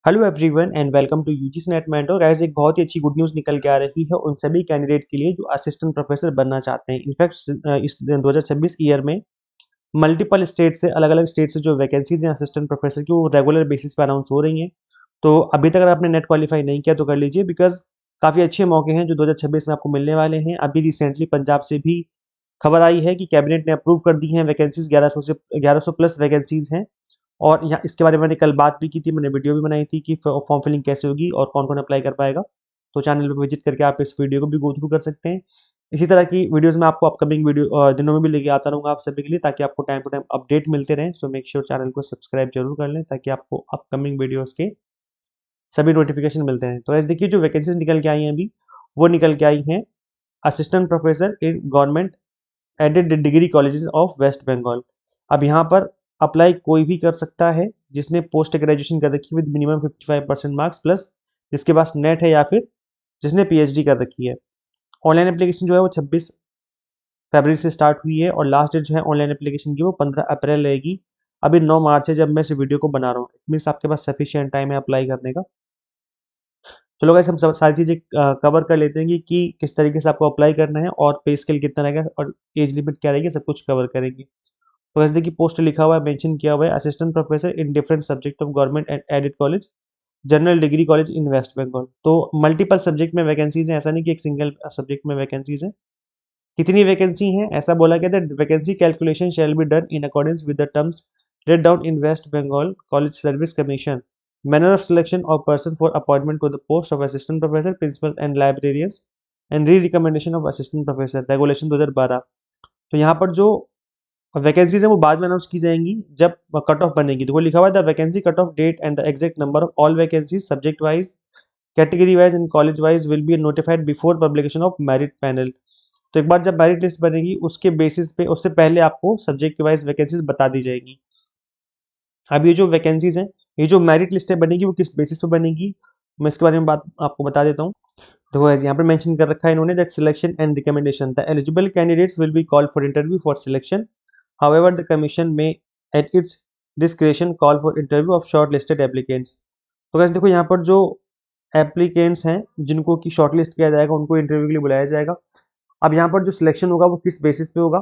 Hello everyone and welcome to UGC NET mentor guys. एक बहुत ही अच्छी गुड न्यूज़ निकल के आ रही है उन सभी कैंडिडेट के लिए जो असिस्टेंट प्रोफेसर बनना चाहते हैं। इनफैक्ट इस 2026 ईयर में मल्टीपल स्टेट से अलग-अलग स्टेट से जो वैकेंसीज हैं असिस्टेंट प्रोफेसर की वो रेगुलर बेसिस पर अनाउंस हो रही हैं। तो अभी तक अगर आपने नेट क्वालिफाई नहीं किया तो कर लीजिए, बिकॉज काफ़ी अच्छे मौके हैं जो 2026 में आपको मिलने वाले हैं। अभी रिसेंटली पंजाब से भी खबर आई है कि कैबिनेट ने अप्रूव कर दी हैं वैकेंसीज, 1100 प्लस वैकेंसीज हैं। और यहाँ इसके बारे में मैंने कल बात भी की थी, मैंने वीडियो भी बनाई थी कि फॉर्म फिलिंग कैसे होगी और कौन कौन अप्लाई कर पाएगा। तो चैनल पे विजिट करके आप इस वीडियो को भी गो थ्रू कर सकते हैं। इसी तरह की वीडियोस मैं आपको अपकमिंग वीडियो दिनों में भी लेके आता रहूँगा आप सभी के लिए, ताकि आपको टाइम टू टाइम अपडेट मिलते रहें। सो मेक श्योर चैनल को सब्सक्राइब जरूर कर लें ताकि आपको अपकमिंग वीडियोस के सभी नोटिफिकेशन मिलते हैं। तो ऐसे देखिए जो वैकेंसीज निकल के आई हैं अभी, वो निकल के आई हैं assistant professor in government aided degree colleges of West Bengal. अब यहाँ पर अप्लाई कोई भी कर सकता है जिसने पोस्ट ग्रेजुएशन कर रखी है विद मिनिमम 55% मार्क्स प्लस, जिसके पास नेट है या फिर जिसने पीएचडी कर रखी है। ऑनलाइन एप्लीकेशन जो है वो 26 फरवरी से स्टार्ट हुई है और लास्ट डेट जो है ऑनलाइन एप्लीकेशन की वो 15 अप्रैल रहेगी। अभी 9 मार्च है जब मैं इस वीडियो को बना रहा हूँ। इट मीन्स आपके पास सफिशिएंट टाइम है अप्लाई करने का। चलो गाइस, हम सब सारी चीज़ें कवर कर लेते हैं कि किस तरीके से आपको अप्लाई करना है और पे स्केल कितना रहेगा और एज लिमिट क्या रहेगी, सब कुछ कवर करेंगे। तो वैसे देखिए पोस्ट लिखा हुआ है, मेंशन किया हुआ है assistant professor in different subject of government and aided college, general degree college in waste Bengal. तो मल्टीपल सब्जेक्ट में वैकेंसीज हैं, ऐसा नहीं कि एक सिंगल सब्जेक्ट में वैकेंसीज हैं। कितनी वैकेंसी हैं ऐसा बोला गया था, vacancy calculation shall be done in accordance with the terms laid down in waste Bengal college service Commission. Manner of selection of person for appointment to the post of assistant professor principal and librarians and re recommendation of assistant professor regulation 2012। तो यहाँ पर जो vacancies है वो बाद में announce की जाएंगी जब कट ऑफ बनेगी। तो वो लिखा हुआ है the vacancy cut off date and the exact number of all vacancies subject wise category wise and college wise will be notified before publication of merit panel. तो एक बार जब मेरिट लिस्ट बनेगी उसके बेसिस पे, उससे पहले आपको सब्जेक्ट वाइज वैकेंसीज बता दी जाएगी। अब ये जो वैकेंसीज हैं, ये जो मेरिट लिस्ट बनेगी वो किस बेसिस पे बनेगी, मैं इसके बारे में बात आपको बता देता हूँ। देखो ऐसे यहाँ पे मेंशन कर रखा है इन्होंने that selection and recommendation the eligible candidates will be called for interview for selection. However, the commission may at its discretion call for interview of shortlisted applicants। तो guys देखो यहाँ पर जो एप्लीकेंट्स हैं जिनको की शॉर्टलिस्ट किया जाएगा उनको इंटरव्यू के लिए बुलाया जाएगा। अब यहाँ पर जो सिलेक्शन होगा वो किस बेसिस पे होगा,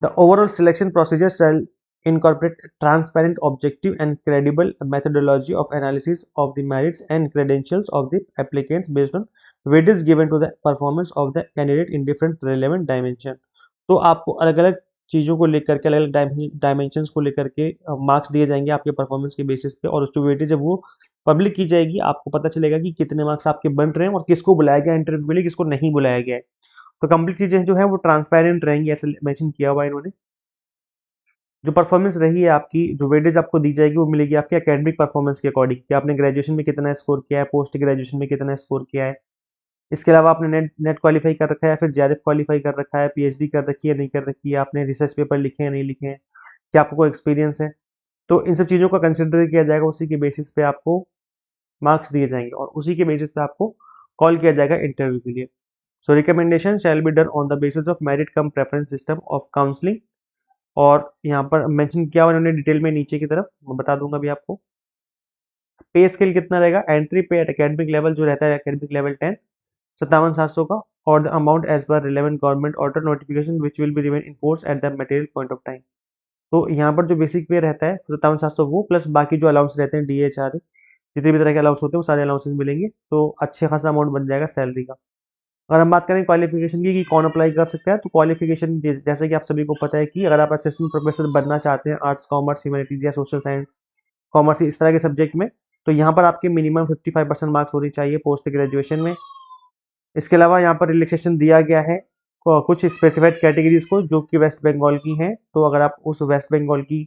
the overall selection procedure shall incorporate transparent, objective, and credible methodology of analysis of the merits and credentials of the applicants based on weightage given to the performance of the candidate in different relevant dimension। तो आपको अलग अलग चीज़ों को लेकर के, अलग अलग डायमेंशंस को लेकर के मार्क्स दिए जाएंगे आपके परफॉर्मेंस के बेसिस पे, और उसकी वेटेज जब वो पब्लिक की जाएगी आपको पता चलेगा कि कितने मार्क्स आपके बन रहे हैं और किसको बुलाया गया इंटरव्यू के लिए, किसको नहीं बुलाया गया है। तो कंप्लीट चीज़ें जो है वो ट्रांसपेरेंट रहेंगी, ऐसे मेंशन किया हुआ है इन्होंने। जो परफॉर्मेंस रही है आपकी, जो वेटेज आपको दी जाएगी वो मिलेगी आपके एकेडमिक परफॉर्मेंस के अकॉर्डिंग कि आपने ग्रेजुएशन में कितना स्कोर किया है, पोस्ट ग्रेजुएशन में कितना स्कोर किया है। इसके अलावा आपने नेट नेट क्वालिफाई कर रखा है या फिर जेआरएफ क्वालिफाई कर रखा है, पीएचडी कर रखी है नहीं कर रखी है, आपने रिसर्च पेपर लिखे हैं नहीं लिखे हैं, क्या आपको कोई एक्सपीरियंस है। तो इन सब चीज़ों का कंसिडर किया जाएगा, उसी के बेसिस पे आपको मार्क्स दिए जाएंगे और उसी के बेसिस पे आपको कॉल किया जाएगा इंटरव्यू के लिए। So recommendation shall be done on the basis of merit cum preference system of counselling. और यहाँ पर मेंशन किया हुआ उन्होंने डिटेल में नीचे की तरफ, मैं बता दूंगा अभी आपको। पे स्केल कितना रहेगा, एंट्री पे एट एकेडमिक लेवल जो रहता है एकेडमिक लेवल 10 57,700 का, और the amount as per relevant government order notification which will be remain in force at the material point of time. तो यहाँ पर जो बेसिक पे रहता है 57,700 वो प्लस बाकी जो अलाउंस रहते हैं DHR जितने भी तरह के अलाउंस होते हैं वो सारे अलाउंसेस मिलेंगे, तो अच्छे खासा अमाउंट बन जाएगा सैलरी का। अगर हम बात करें क्वालिफिकेशन की कि कौन अप्लाई कर सकता है, तो क्वालिफिकेशन जैसे कि आप सभी को पता है कि अगर आप असिस्टेंट प्रोफेसर बनना चाहते हैं आर्ट्स कॉमर्स ह्यूमैनिटीज या सोशल साइंस कॉमर्स इस तरह के सब्जेक्ट में, तो यहाँ पर आपके मिनिमम 55% मार्क्स होनी चाहिए पोस्ट ग्रेजुएशन में। इसके अलावा यहाँ पर रिलैक्सेशन दिया गया है कुछ स्पेसिफाइड कैटेगरीज को जो कि वेस्ट बंगाल की हैं। तो अगर आप उस वेस्ट बंगाल की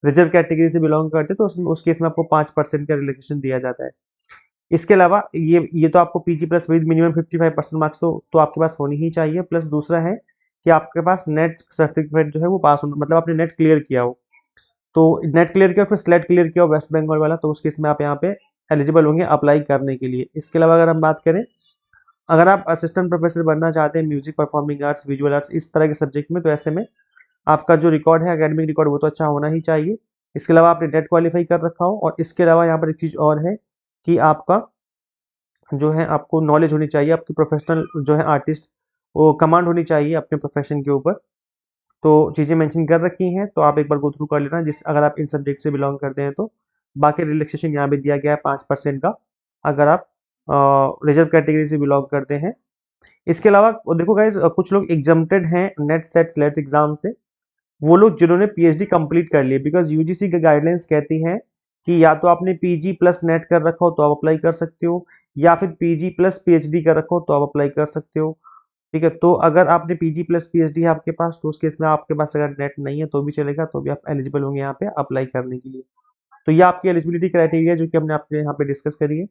रिजर्व कैटेगरी से बिलोंग करते हैं तो उसमें उस केस में आपको 5% का रिलैक्सेशन दिया जाता है। इसके अलावा ये तो आपको PG plus with minimum 55% marks तो आपके पास होनी ही चाहिए। प्लस दूसरा है कि आपके पास नेट सर्टिफिकेट जो है वो पास होना, मतलब आपने नेट क्लियर किया हो। तो नेट क्लियर किया फिर स्लेट क्लियर किया हो वेस्ट बंगाल वाला, तो उस केस में आप यहाँ पे एलिजिबल होंगे अप्लाई करने के लिए। इसके अलावा अगर हम बात करें, अगर आप असिस्टेंट प्रोफेसर बनना चाहते हैं music performing arts visual arts इस तरह के सब्जेक्ट में, तो ऐसे में आपका जो रिकॉर्ड है एकेडमिक रिकॉर्ड वो तो अच्छा होना ही चाहिए। इसके अलावा आपने नेट क्वालिफाई कर रखा हो, और इसके अलावा यहाँ पर एक चीज़ और है कि आपका जो है आपको नॉलेज होनी चाहिए, आपकी प्रोफेशनल जो है आर्टिस्ट वो कमांड होनी चाहिए अपने प्रोफेशन के ऊपर। तो चीज़ें मेंशन कर रखी हैं, तो आप एक बार गो थ्रू कर लेना जिस अगर आप इन सब्जेक्ट से बिलोंग करते हैं तो। बाकी रिलैक्सेशन यहाँ पे दिया गया है 5% का, अगर आप रिजर्व कैटेगरी से बिलोंग करते हैं। इसके अलावा देखो गाइज, कुछ लोग एग्जम्प्टेड हैं नेट सेट स्लेट एग्जाम से, वो लोग जिन्होंने पीएचडी कंप्लीट कर ली, बिकॉज यूजीसी की गाइडलाइंस कहती हैं कि या तो आपने पीजी प्लस नेट कर रखा हो तो आप अप्लाई कर सकते हो, या फिर पीजी प्लस पीएचडी कर रखा हो तो आप अप्लाई कर सकते हो। ठीक है, तो अगर आपने पीजी प्लस पीएचडी है आपके पास, तो उस केस में आपके पास अगर नेट नहीं है तो भी चलेगा, तो भी आप एलिजिबल होंगे यहाँ पे अप्लाई करने के लिए। तो ये आपकी एलिजिबिलिटी क्राइटेरिया जो कि हमने आपके यहाँ पे डिस्कस करी है।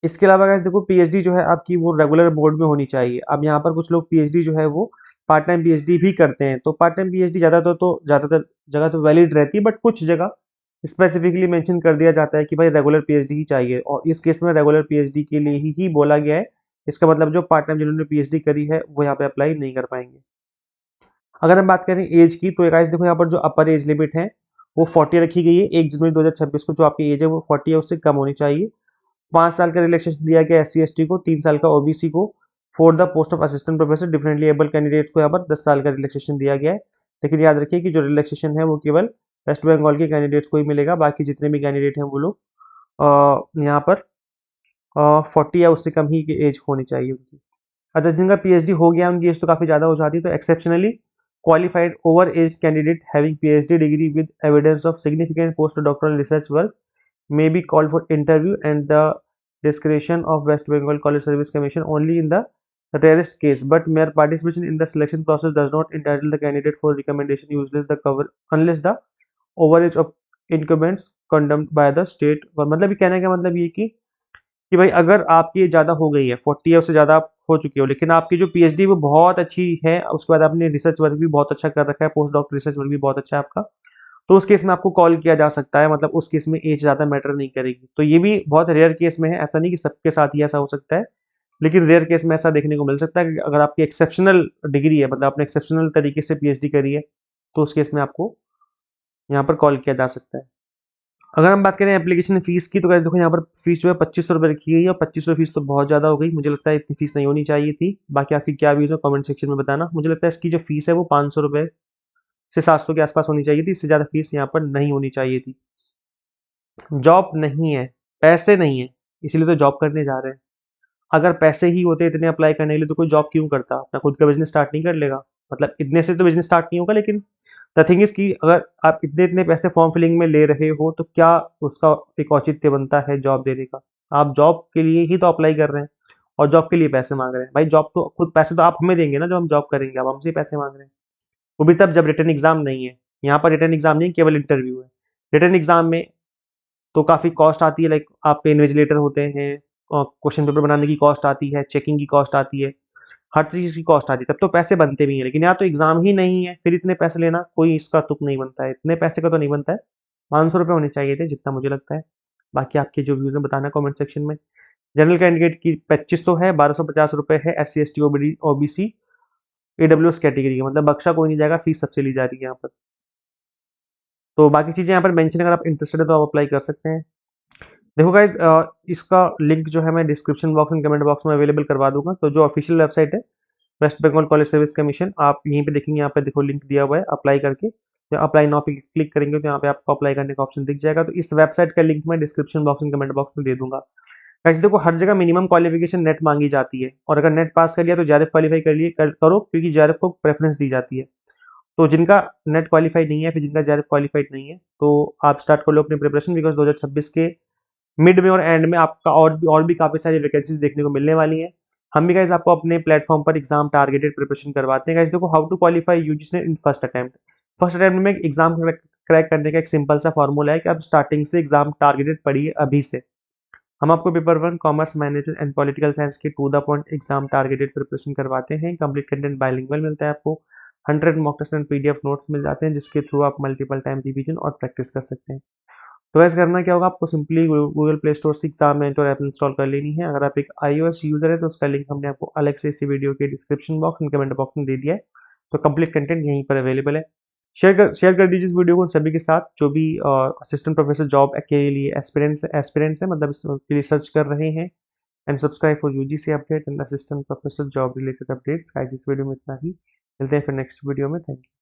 इसके अलावा गाइस देखो, पीएचडी जो है आपकी वो रेगुलर मोड में होनी चाहिए। अब यहाँ पर कुछ लोग पीएचडी जो है वो पार्ट टाइम पीएचडी भी करते हैं, तो पार्ट टाइम पीएचडी ज़्यादातर जगह तो वैलिड रहती है, बट कुछ जगह स्पेसिफिकली मेंशन कर दिया जाता है कि भाई रेगुलर पीएचडी ही चाहिए, और इस केस में रेगुलर पीएचडी के लिए ही बोला गया है। इसका मतलब जो पार्ट टाइम जिन्होंने पीएचडी करी है वो यहाँ पे अप्लाई नहीं कर पाएंगे। अगर हम बात करें एज की, तो गाइस देखो यहाँ पर जो अपर एज लिमिट है वो 40 रखी गई है। 1 जनवरी 2026 को जो आपकी एज है वो 40 है, उससे कम होनी चाहिए। 5 साल का रिलैक्सेशन दिया गया SC/ST को, 3 साल का OBC को। For the post of assistant professor differently able candidates को यहाँ पर 10 साल का रिलैक्सेशन दिया गया है। लेकिन याद रखिए कि जो रिलैक्सेशन है वो केवल वेस्ट बंगाल के कैंडिडेट्स को ही मिलेगा, बाकी जितने भी कैंडिडेट हैं वो लोग यहाँ पर 40 या उससे कम ही की एज होनी चाहिए उनकी। अच्छा, जिनका पीएचडी हो गया उनकी एज तो काफ़ी ज़्यादा हो जाती है, तो exceptionally qualified over age candidate having PhD degree with evidence of significant post doctoral research work may be called for interview and the discretion of West Bengal College Service Commission only in the rarest case, but mere participation in the selection process does not entitle the candidate for recommendation useless the cover unless the overage of incumbents condemned by the state। और मतलब ये कहने का मतलब ये कि भाई अगर आपकी एज ज़्यादा हो गई है 40 या उससे ज़्यादा आप हो चुके हो, लेकिन आपकी जो पीएचडी वो बहुत अच्छी है, उसके बाद आपने रिसर्च वर्क भी बहुत अच्छा कर रखा है, पोस्ट डॉक्टर रिसर्च वर्क भी बहुत अच्छा है आपका, तो उस केस में आपको कॉल किया जा सकता है। मतलब उस केस में एज ज़्यादा मैटर नहीं करेगी। तो ये भी बहुत रेयर केस में है, ऐसा नहीं कि सबके साथ ही ऐसा हो सकता है, लेकिन रेयर केस में ऐसा देखने को मिल सकता है कि अगर आपकी एक्सेप्शनल डिग्री है, मतलब आपने एक्सेप्शनल तरीके से पीएचडी करी है, तो उस केस में आपको यहाँ पर कॉल किया जा सकता है। अगर हम बात करें एप्लीकेशन फीस की, तो गाइस देखो यहाँ पर फीस जो है 2500 रुपये रखी गई है, और 2500 फीस तो बहुत ज़्यादा हो गई, मुझे लगता है इतनी फीस नहीं होनी चाहिए थी। बाकी आपकी क्या व्यूज़ है कमेंट सेक्शन में बताना। मुझे लगता है इसकी जो फीस है वो 500 रुपये से 700 के आसपास होनी चाहिए थी, इससे ज़्यादा फीस यहाँ पर नहीं होनी चाहिए थी। जॉब नहीं है, पैसे नहीं है, इसीलिए तो जॉब करने जा रहे हैं। अगर पैसे ही होते इतने अप्लाई करने के लिए तो कोई जॉब क्यों करता? अपना खुद का बिजनेस स्टार्ट नहीं कर लेगा? मतलब इतने से तो बिजनेस स्टार्ट नहीं होगा, लेकिन द थिंग इज कि अगर आप इतने इतने पैसे फॉर्म फिलिंग में ले रहे हो तो क्या उसका एक औचित्य बनता है जॉब देने का? आप जॉब के लिए ही तो अप्लाई कर रहे हैं और जॉब के लिए पैसे मांग रहे हैं। भाई जॉब तो खुद पैसे तो आप हमें देंगे ना, जब हम जॉब करेंगे, आप हमसे ही पैसे मांग रहे हैं। वो भी तब जब रिटर्न एग्जाम नहीं है। यहाँ पर रिटर्न एग्जाम नहीं, केवल इंटरव्यू है। रिटर्न एग्जाम में तो काफ़ी कॉस्ट आती है, लाइक आपके इन्विजिलेटर होते हैं, क्वेश्चन पेपर बनाने की कॉस्ट आती है, चेकिंग की कॉस्ट आती है, हर चीज़ की कॉस्ट आती है, तब तो पैसे बनते भी हैं। लेकिन यहाँ तो एग्ज़ाम ही नहीं है, फिर इतने पैसे लेना कोई इसका तुक नहीं बनता है, इतने पैसे का तो नहीं बनता है। 500 रुपये होने चाहिए थे, जितना मुझे लगता है। बाकी आपके जो व्यूज़ हैं बताना कमेंट सेक्शन में। जनरल कैंडिडेट की 2500 है, 1250 रुपये है। SC/ST OBC AWS कैटेगरी की, मतलब बख्शा कोई नहीं जाएगा, फीस सबसे ली जा रही है यहाँ पर। तो बाकी चीज़ें यहाँ पर मेंशन, अगर आप इंटरेस्टेड है तो आप अप्लाई कर सकते हैं। देखो गाइज, इसका लिंक जो है मैं description box and comment box में अवेलेबल करवा दूंगा। तो जो ऑफिशियल वेबसाइट है West Bengal college service commission, आप यहीं पे देखेंगे, यहाँ पे देखो लिंक दिया हुआ है अप्लाई करके। तो अप्लाई नाउ पे क्लिक करेंगे तो यहाँ पे आपको अप्लाई करने का ऑप्शन दिख जाएगा। तो इस वेबसाइट का लिंक मैं description box and comment box में दे दूंगा। गाइज देखो, हर जगह मिनिमम क्वालिफिकेशन नेट मांगी जाती है, और अगर नेट पास कर लिया तो JRF क्वालिफाई करो, क्योंकि JRF को प्रेफरेंस दी जाती है। तो जिनका नेट क्वालिफाई नहीं है, फिर जिनका JRF क्वालिफाइड नहीं है, तो आप स्टार्ट कर लो अपनी प्रिपरेशन, बिकॉज 2026 के मिड में और एंड में आपका और भी काफ़ी सारी वैकेंसीज देखने को मिलने वाली हैं। हम भी गाइज आपको अपने प्लेटफॉर्म पर एग्जाम टारगेटेड प्रिपरेशन करवाते हैं। गाइज देखो, how to qualify UGC in first attempt में एग्जाम क्रैक करने का एक सिंपल सा फॉर्मूला है कि आप स्टार्टिंग से एग्जाम टारगेटेड पढ़िए अभी से। हम आपको paper 1 commerce management and political science के to the point exam targeted preparation करवाते हैं। कंप्लीट कंटेंट बाइलिंगुअल मिलता है आपको। 100 mock test and PDF notes मिल जाते हैं, जिसके थ्रू आप मल्टीपल टाइम रिवीजन और प्रैक्टिस कर सकते हैं। तो वैसे करना क्या होगा, आपको सिंपली गूगल प्ले स्टोर से एग्जाम मेंटर ऐप इंस्टॉल कर लेनी है। अगर आप एक iOS यूजर है तो उसका लिंक हमने आपको अलग से इसी वीडियो के description box and comment box में दे दिया है। तो कंप्लीट कंटेंट यहीं पर अवेलेबल है। शेयर कर दीजिए इस वीडियो को उन सभी के साथ जो भी असिस्टेंट प्रोफेसर जॉब के लिए एस्पिरेंट्स है, मतलब इसके लिए सर्च कर रहे हैं। And subscribe for UGC update and assistant professor job related updates. Guys इस वीडियो में इतना ही, मिलते हैं फिर नेक्स्ट वीडियो में। Thank you.